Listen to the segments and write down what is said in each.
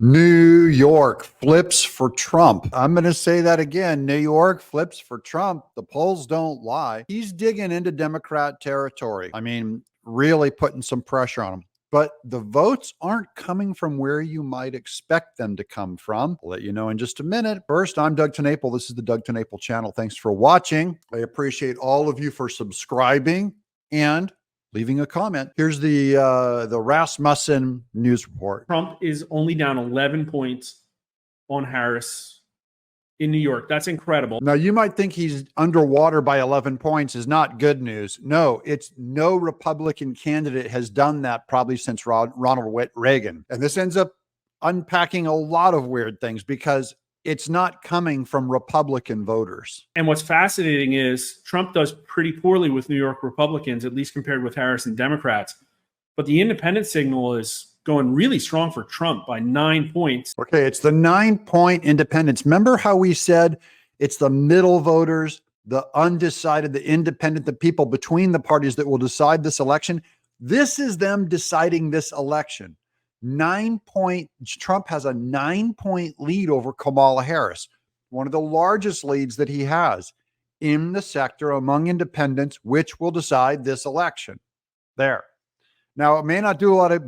New York flips for Trump. I'm going to say that again. New York flips for Trump. The polls don't lie. He's digging into Democrat territory. I mean, really putting some pressure on him. But the votes aren't coming from where you might expect them to come from. I'll let you know in just a minute. First, I'm Doug TenNapel. This is the Doug TenNapel channel. Thanks for watching. I appreciate all of you for subscribing and leaving a comment. Here's the Rasmussen news report. Trump is only down 11 points on Harris in New York. That's incredible. Now, you might think he's underwater by 11 points is not good news. No, it's no Republican candidate has done that probably since Ronald Reagan. And this ends up unpacking a lot of weird things because it's not coming from Republican voters. And what's fascinating is Trump does pretty poorly with New York Republicans, at least compared with Harris and Democrats. But the independent signal is going really strong for Trump by 9 points. Okay, it's the 9-point independents. Remember how we said it's the middle voters, the undecided, the independent, the people between the parties that will decide this election? This is them deciding this election. Trump has a 9-point lead over Kamala Harris, one of the largest leads that he has in the sector among independents, which will decide this election. There. Now, it may not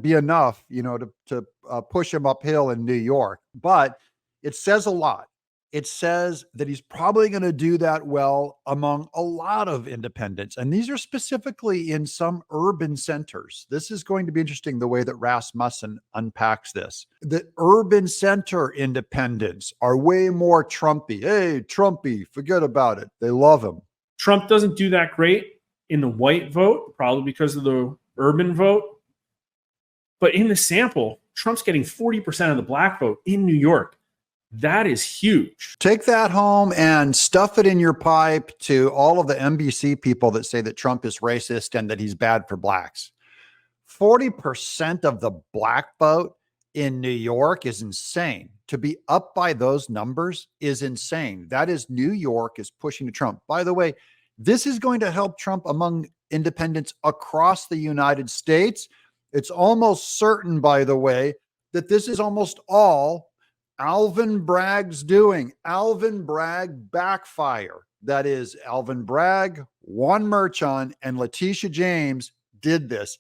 be enough, to push him uphill in New York, but it says a lot. It says that he's probably going to do that well among a lot of independents. And these are specifically in some urban centers. This is going to be interesting, the way that Rasmussen unpacks this. The urban center independents are way more Trumpy. Hey, Trumpy, forget about it. They love him. Trump doesn't do that great in the white vote, probably because of the urban vote. But in the sample, Trump's getting 40% of the black vote in New York. That is huge. Take that home and stuff it in your pipe to all of the NBC people that say that Trump is racist and that he's bad for blacks. 40% of the black vote in New York is insane. To be up by those numbers is insane. That is, New York is pushing to Trump. By the way, this is going to help Trump among independents across the United States. It's almost certain, by the way, that this is almost all Alvin Bragg's doing. Alvin Bragg backfire. That is, Alvin Bragg, Juan Merchan, and Letitia James did this.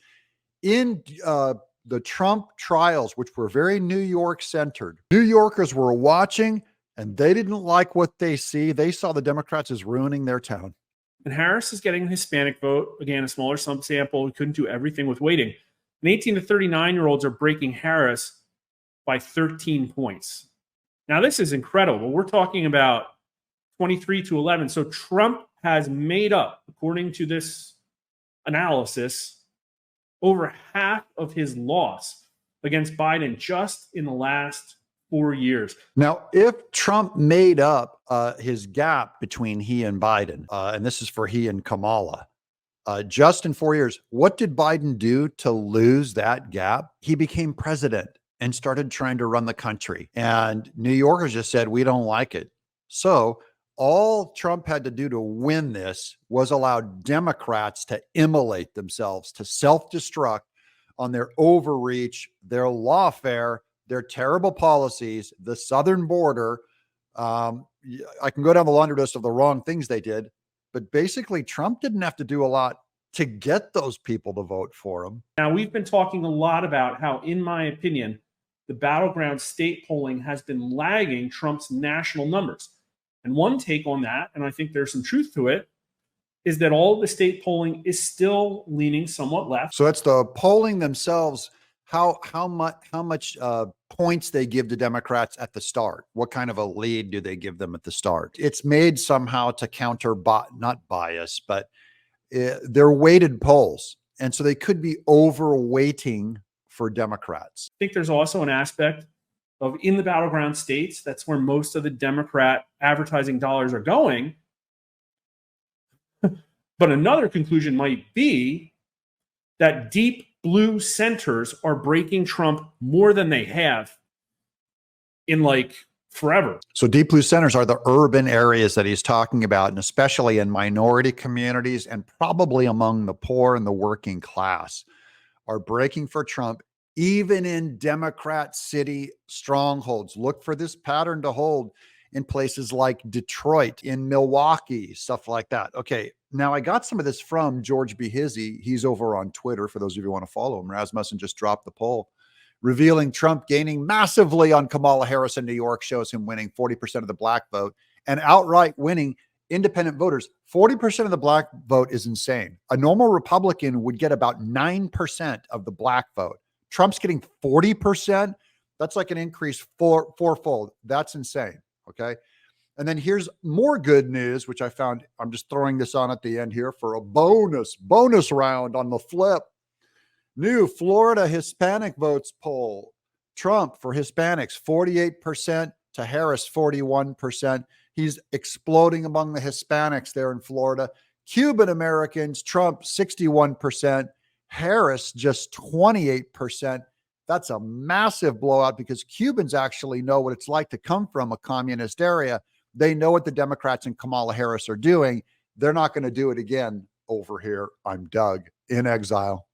In the Trump trials, which were very New York centered, New Yorkers were watching and they didn't like what they see. They saw the Democrats as ruining their town. And Harris is getting a Hispanic vote. Again, a smaller sample. We couldn't do everything with weighting. And 18 to 39-year-olds are breaking Harris by 13 points. Now, this is incredible. We're talking about 23 to 11. So Trump has made up, according to this analysis, over half of his loss against Biden just in the last 4 years. Now, if Trump made up his gap between he and Biden, and this is for he and Kamala, just in 4 years, what did Biden do to lose that gap? He became president and started trying to run the country. And New Yorkers just said, we don't like it. So all Trump had to do to win this was allow Democrats to immolate themselves, to self-destruct on their overreach, their lawfare, their terrible policies, the southern border. I can go down the laundry list of the wrong things they did, but basically Trump didn't have to do a lot to get those people to vote for him. Now, we've been talking a lot about how, in my opinion, the battleground state polling has been lagging Trump's national numbers. And one take on that, and I think there's some truth to it, is that all of the state polling is still leaning somewhat left. So it's the polling themselves, how much points they give to Democrats at the start. What kind of a lead do they give them at the start? It's made somehow to counter not bias, but they're weighted polls. And so they could be overweighting for Democrats. I think there's also an aspect of, in the battleground states, that's where most of the Democrat advertising dollars are going. But another conclusion might be that deep blue centers are breaking Trump more than they have in forever. So deep blue centers are the urban areas that he's talking about, and especially in minority communities and probably among the poor and the working class, are breaking for Trump even in Democrat city strongholds. Look for this pattern to hold in places like Detroit, in Milwaukee, stuff like that. Okay, now I got some of this from George B. Hizzy. He's over on Twitter, for those of you who want to follow him. Rasmussen just dropped the poll, revealing Trump gaining massively on Kamala Harris in New York shows him winning 40% of the black vote and outright winning independent voters. 40% of the black vote is insane. A normal Republican would get about 9% of the black vote. Trump's getting 40%. That's like an increase fourfold. That's insane. Okay. And then here's more good news, which I found. I'm just throwing this on at the end here for a bonus round on the flip. New Florida Hispanic votes poll. Trump for Hispanics, 48% to Harris, 41%. He's exploding among the Hispanics there in Florida. Cuban Americans, Trump, 61%. Harris, just 28%. That's a massive blowout because Cubans actually know what it's like to come from a communist area. They know what the Democrats and Kamala Harris are doing. They're not going to do it again over here. I'm Doug in exile.